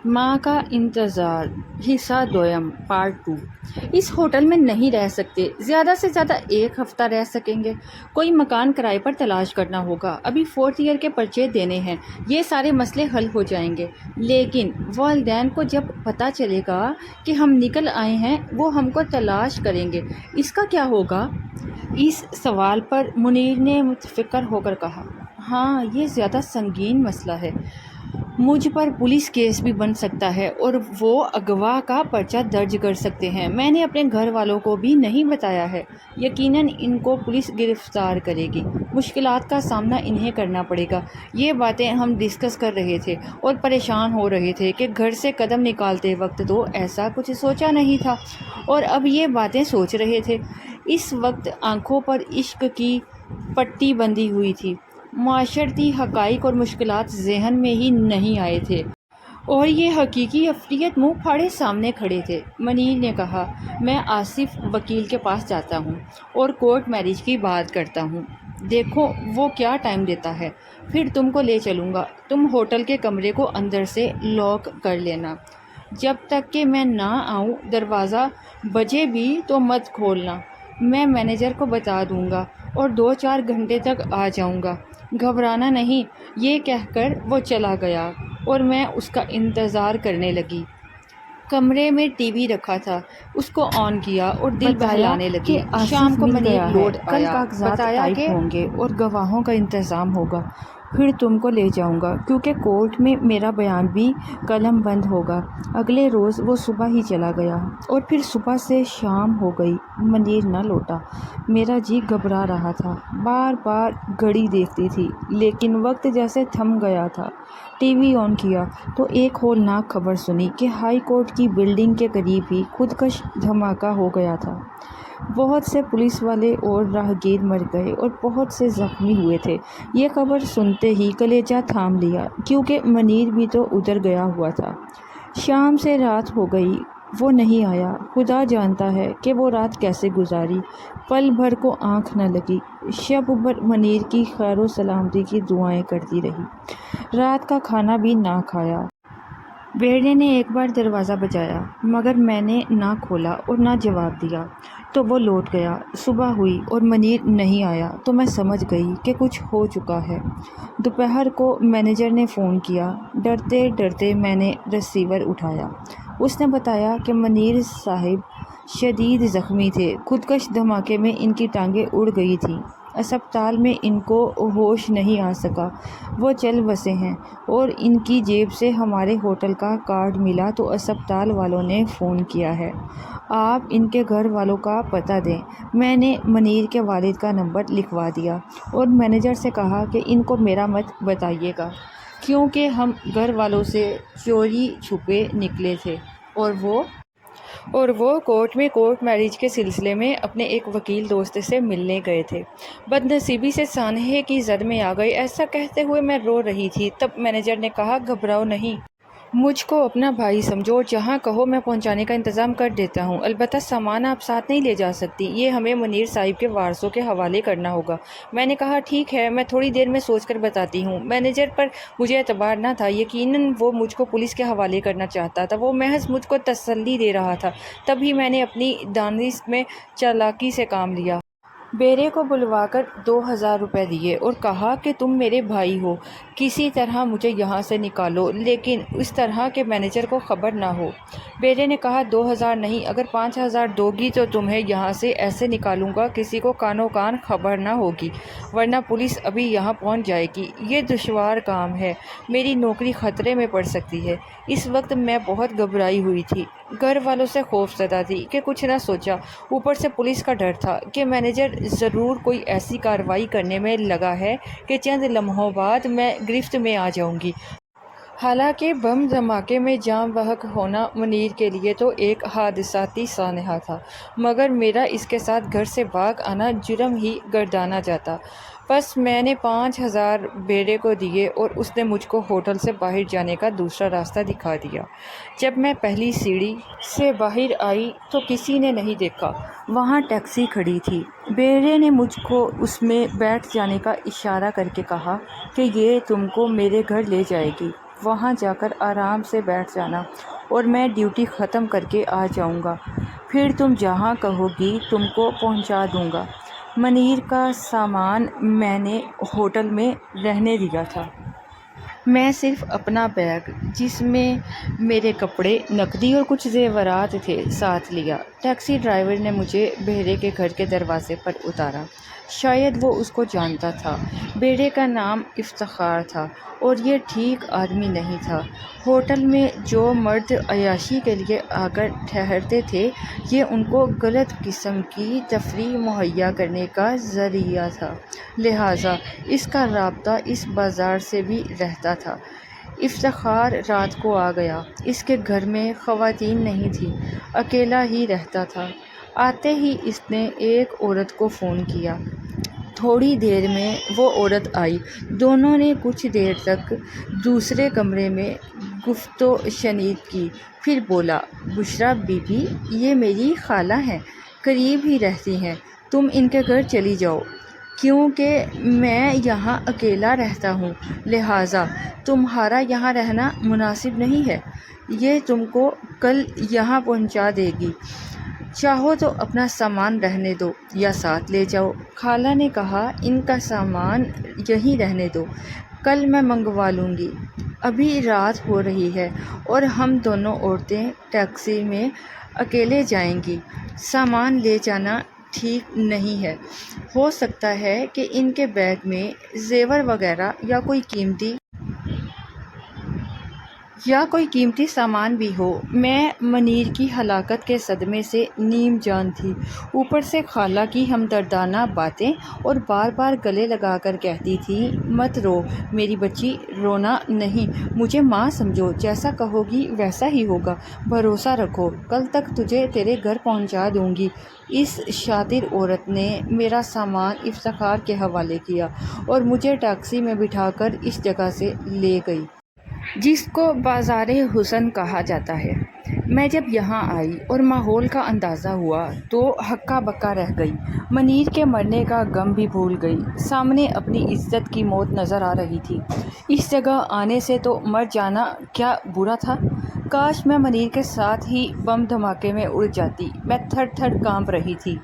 माँ का इंतज़ार हिस्सा दोयम पार्ट 2। इस होटल में नहीं रह सकते, ज़्यादा से ज़्यादा 1 हफ़्ता रह सकेंगे। कोई मकान किराए पर तलाश करना होगा। अभी 4th ईयर के पर्चे देने हैं, ये सारे मसले हल हो जाएंगे। लेकिन वालिदैन को जब पता चलेगा कि हम निकल आए हैं, वो हमको तलाश करेंगे, इसका क्या होगा? इस सवाल पर मुनीर ने मुतफ़िक्र होकर कहा, हाँ, ये ज़्यादा संगीन मसला है। मुझ पर पुलिस केस भी बन सकता है और वो अगवा का पर्चा दर्ज कर सकते हैं। मैंने अपने घर वालों को भी नहीं बताया है। यकीनन इनको पुलिस गिरफ्तार करेगी। मुश्किलात का सामना इन्हें करना पड़ेगा। ये बातें हम डिस्कस कर रहे थे और परेशान हो रहे थे कि घर से कदम निकालते वक्त तो ऐसा कुछ सोचा नहीं था और अब ये बातें सोच रहे थे। इस वक्त आंखों पर इश्क की पट्टी बंधी हुई थी। माशरती हक़ाइक़ और मुश्किलात ज़हन में ही नहीं आए थे और ये हकीकी अफरियत मुँह फाड़े सामने खड़े थे। मनीर ने कहा, मैं आसिफ वकील के पास जाता हूँ और कोर्ट मैरिज की बात करता हूँ। देखो वो क्या टाइम देता है, फिर तुमको ले चलूँगा। तुम होटल के कमरे को अंदर से लॉक कर लेना। जब तक कि मैं ना आऊँ, दरवाज़ा बजे भी तो मत खोलना। मैं मैनेजर को बता दूँगा और 2-4 घंटे तक आ जाऊँगा। घबराना नहीं। ये कहकर वो चला गया और मैं उसका इंतज़ार करने लगी। कमरे में टीवी रखा था, उसको ऑन किया और दिल बहलाने लगी। शाम को मनीर लौट आया, कल कागजात टाइप होंगे और गवाहों का इंतज़ाम होगा। फिर तुमको ले जाऊंगा क्योंकि कोर्ट में मेरा बयान भी कलम बंद होगा। अगले रोज़ वो सुबह ही चला गया और फिर सुबह से शाम हो गई, मनीर न लौटा। मेरा जी घबरा रहा था, बार बार घड़ी देखती थी, लेकिन वक्त जैसे थम गया था। टीवी ऑन किया तो एक होलनाक खबर सुनी कि हाई कोर्ट की बिल्डिंग के करीब ही खुदकश धमाका हो गया था। बहुत से पुलिस वाले और राहगीर मर गए और बहुत से ज़ख्मी हुए थे। ये खबर सुनते ही कलेजा थाम लिया, क्योंकि मनीर भी तो उधर गया हुआ था। शाम से रात हो गई, वो नहीं आया। खुदा जानता है कि वो रात कैसे गुजारी। पल भर को आँख न लगी। शब भर मनीर की खैर सलामती की दुआएं करती रही। रात का खाना भी ना खाया। बेटे ने एक बार दरवाज़ा बजाया, मगर मैंने ना खोला और ना जवाब दिया, तो वो लौट गया। सुबह हुई और मनीर नहीं आया तो मैं समझ गई कि कुछ हो चुका है। दोपहर को मैनेजर ने फ़ोन किया। डरते डरते मैंने रिसीवर उठाया। उसने बताया कि मनीर साहिब शदीद ज़ख्मी थे। खुदकश धमाके में इनकी टांगें उड़ गई थीं। अस्पताल में इनको होश नहीं आ सका। वो चल बसे हैं और इनकी जेब से हमारे होटल का कार्ड मिला तो अस्पताल वालों ने फ़ोन किया है। आप इनके घर वालों का पता दें। मैंने मनीर के वालिद का नंबर लिखवा दिया और मैनेजर से कहा कि इनको मेरा मत बताइएगा, क्योंकि हम घर वालों से चोरी छुपे निकले थे और वो कोर्ट में कोर्ट मैरिज के सिलसिले में अपने एक वकील दोस्त से मिलने गए थे। बदनसीबी से सानहे की जद में आ गए। ऐसा कहते हुए मैं रो रही थी। तब मैनेजर ने कहा, घबराओ नहीं, मुझको अपना भाई समझो, जहाँ कहो मैं पहुँचाने का इंतज़ाम कर देता हूँ। अलबत्ता सामान आप साथ नहीं ले जा सकती, ये हमें मुनीर साहिब के वारसों के हवाले करना होगा। मैंने कहा, ठीक है, मैं थोड़ी देर में सोचकर बताती हूँ। मैनेजर पर मुझे एतबार न था। यकीनन वो मुझको पुलिस के हवाले करना चाहता था। वो महज मुझको तसल्ली दे रहा था। तभी मैंने अपनी दानिश में चालाकी से काम लिया। बेरे को बुलवाकर 2000 रुपये दिए और कहा कि तुम मेरे भाई हो, किसी तरह मुझे यहाँ से निकालो, लेकिन इस तरह के मैनेजर को खबर ना हो। बेरे ने कहा, 2000 नहीं, अगर 5000 दोगी तो तुम्हें यहाँ से ऐसे निकालूंगा किसी को कानो कान खबर ना होगी, वरना पुलिस अभी यहाँ पहुँच जाएगी। ये दुश्वार काम है, मेरी नौकरी ख़तरे में पड़ सकती है। इस वक्त मैं बहुत घबराई हुई थी। घर वालों से खौफज़दा थी कि कुछ ना सोचा, ऊपर से पुलिस का डर था कि मैनेजर ज़रूर कोई ऐसी कार्रवाई करने में लगा है कि चंद लम्हों बाद मैं गिरफ्त में आ जाऊंगी। हालांकि बम धमाके में जान बहक होना मुनीर के लिए तो एक हादसाती सानहा था, मगर मेरा इसके साथ घर से भाग आना जुर्म ही गर्दाना जाता। बस मैंने 5000 बेरे को दिए और उसने मुझको होटल से बाहर जाने का दूसरा रास्ता दिखा दिया। जब मैं पहली सीढ़ी से बाहर आई तो किसी ने नहीं देखा। वहाँ टैक्सी खड़ी थी। बेरे ने मुझको उसमें बैठ जाने का इशारा करके कहा कि ये तुमको मेरे घर ले जाएगी। وہاں جا کر آرام سے بیٹھ جانا اور میں ڈیوٹی ختم کر کے آ جاؤں گا، پھر تم جہاں کہو گی تم کو پہنچا دوں گا۔ منیر کا سامان میں نے ہوٹل میں رہنے دیا تھا۔ میں صرف اپنا بیگ، جس میں میرے کپڑے، نقدی اور کچھ زیورات تھے، ساتھ لیا۔ ٹیکسی ڈرائیور نے مجھے بیڑے کے گھر کے دروازے پر اتارا۔ شاید وہ اس کو جانتا تھا۔ بیڑے کا نام افتخار تھا اور یہ ٹھیک آدمی نہیں تھا۔ ہوٹل میں جو مرد عیاشی کے لیے آ کر ٹھہرتے تھے، یہ ان کو غلط قسم کی تفریح مہیا کرنے کا ذریعہ تھا، لہٰذا اس کا رابطہ اس بازار سے بھی رہتا تھا۔ افتخار رات کو آ گیا۔ اس کے گھر میں خواتین نہیں تھیں، اکیلا ہی رہتا تھا۔ آتے ہی اس نے ایک عورت کو فون کیا۔ تھوڑی دیر میں وہ عورت آئی۔ دونوں نے کچھ دیر تک دوسرے کمرے میں گفت و شنید کی۔ پھر بولا، بشریٰ بی بی، یہ میری خالہ ہیں، قریب ہی رہتی ہیں، تم ان کے گھر چلی جاؤ، کیونکہ میں یہاں اکیلا رہتا ہوں، لہٰذا تمہارا یہاں رہنا مناسب نہیں ہے۔ یہ تم کو کل یہاں پہنچا دے گی، چاہو تو اپنا سامان رہنے دو یا ساتھ لے جاؤ۔ خالہ نے کہا، ان کا سامان یہیں رہنے دو، کل میں منگوا لوں گی، ابھی رات ہو رہی ہے اور ہم دونوں عورتیں ٹیکسی میں اکیلے جائیں گی، سامان لے جانا ٹھیک نہیں ہے۔ ہو سکتا ہے کہ ان کے بیگ میں زیور وغیرہ یا کوئی قیمتی سامان بھی ہو۔ میں منیر کی ہلاکت کے صدمے سے نیم جان تھی، اوپر سے خالہ کی ہمدردانہ باتیں، اور بار بار گلے لگا کر کہتی تھی، مت رو میری بچی، رونا نہیں، مجھے ماں سمجھو، جیسا کہو گی ویسا ہی ہوگا، بھروسہ رکھو، کل تک تجھے تیرے گھر پہنچا دوں گی۔ اس شاطر عورت نے میرا سامان افتخار کے حوالے کیا اور مجھے ٹیکسی میں بٹھا کر اس جگہ سے لے گئی جس کو بازار حسن کہا جاتا ہے۔ میں جب یہاں آئی اور ماحول کا اندازہ ہوا تو ہکا بکا رہ گئی، منیر کے مرنے کا غم بھی بھول گئی۔ سامنے اپنی عزت کی موت نظر آ رہی تھی۔ اس جگہ آنے سے تو مر جانا کیا برا تھا؟ کاش میں منیر کے ساتھ ہی بم دھماکے میں اڑ جاتی۔ میں تھر تھر کانپ رہی تھی۔